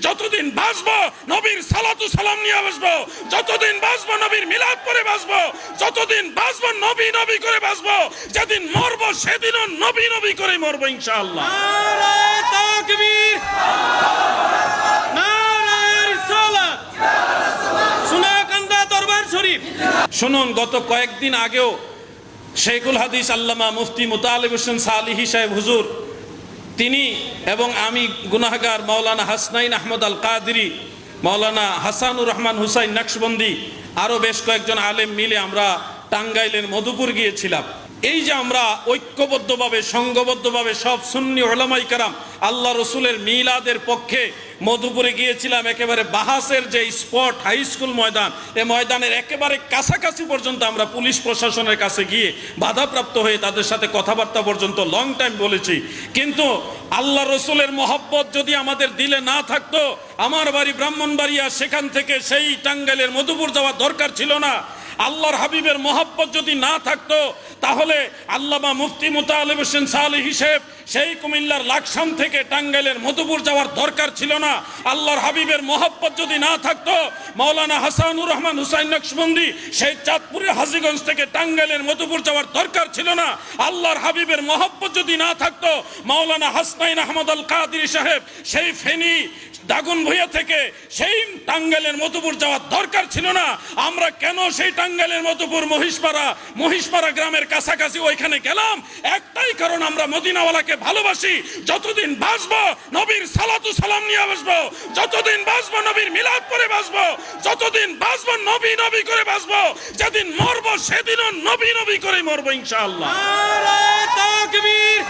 যতদিন বাঁচবো নবীর সালাতু সালাম নিয়ে বাঁচবো, যতদিন বাঁচবো নবীর মিলাদ করে বাঁচবো, যতদিন বাঁচবো নবী নবী করে বাঁচবো, যেদিন মরবো সেদিনও নবী নবী করে মরবো ইনশাআল্লাহ। নারে তাকবীর, নারে রিসালাত, সোনাকান্দা দরবার শরীফ। শুনুন, গত কয়েকদিন আগেও শেখুল হাদিস আল্লামা মুফতি মুতালিব হোসেন সালিহি সাহেব হুজুর, তিনি এবং আমি গুনাহগার মাওলানা হাসনাইন আহমদ আল কাদরি, মাওলানা হাসানুর রহমান হুসাইন নকশবন্দি, আরও বেশ কয়েকজন আলেম মিলে আমরা টাঙ্গাইলের মধুপুর গিয়েছিলাম। এই যে আমরা ঐক্যবদ্ধভাবে সংঘবদ্ধভাবে সব সুন্নি উলামায়ে কেরাম আল্লাহ রসুলের মিলাদের পক্ষে মধুপুরে গিয়েছিলাম। একেবারে বাহাসের যে স্পট হাই স্কুল ময়দান, এই ময়দানের একেবারে কাছাকাছি পর্যন্ত আমরা পুলিশ প্রশাসনের কাছে গিয়ে বাধাপ্রাপ্ত হয়ে তাদের সাথে কথাবার্তা পর্যন্ত লং টাইম বলেছি। কিন্তু আল্লাহ রসুলের মহব্বত যদি আমাদের দিলে না থাকতো, আমার বাড়ি ব্রাহ্মণবাড়িয়া, সেখান থেকে সেই টাঙ্গাইলের মধুপুর যাওয়ার দরকার ছিল না। আল্লাহর হাবিবের মহব্বত যদি না থাকতো, তাহলে আল্লামা মুফতি মুতালিব হোসেন সালিহি সাহেব সেই কুমিল্লার লাকসাম থেকে টাঙ্গাইলের মধুপুর যাওয়ার দরকার ছিল না। আল্লাহর হাবিবের মহব্বত যদি না থাকতো, মাওলানা হাসানুর রহমান হুসাইন নকশবন্দি সেই চাঁদপুরের হাজীগঞ্জ থেকে টাঙ্গাইলের মধুপুর যাওয়ার দরকার ছিল না। আল্লাহর হাবিবের মহব্বত যদি না থাকতো, মাওলানা হাসনাইন আহমদ আল কাদরি সাহেব সেই ফেনী দাগন ভূঁইয়া থেকে সেই টাঙ্গাইলের মধুপুর যাওয়ার দরকার ছিল না। আমরা কেন সেই টাঙ্গাইলের মধুপুর মহিষপাড়া গ্রামের কাছাকাছি ওইখানে গেলাম? একটাই কারণ, আমরা মদিনাওয়ালাকে ভালোবাসি। যতদিন বাঁচবো নবীর সালাতু সালাম নিয়ে বাঁচবো, যতদিন বাঁচবো নবীর মিলাদ করে বাঁচবো, যতদিন বাঁচবো নবী নবী করে বাঁচবো, যেদিন মরবো সেদিনও নবী নবী করে মরবো ইনশাআল্লাহ। নারে তাকবীর,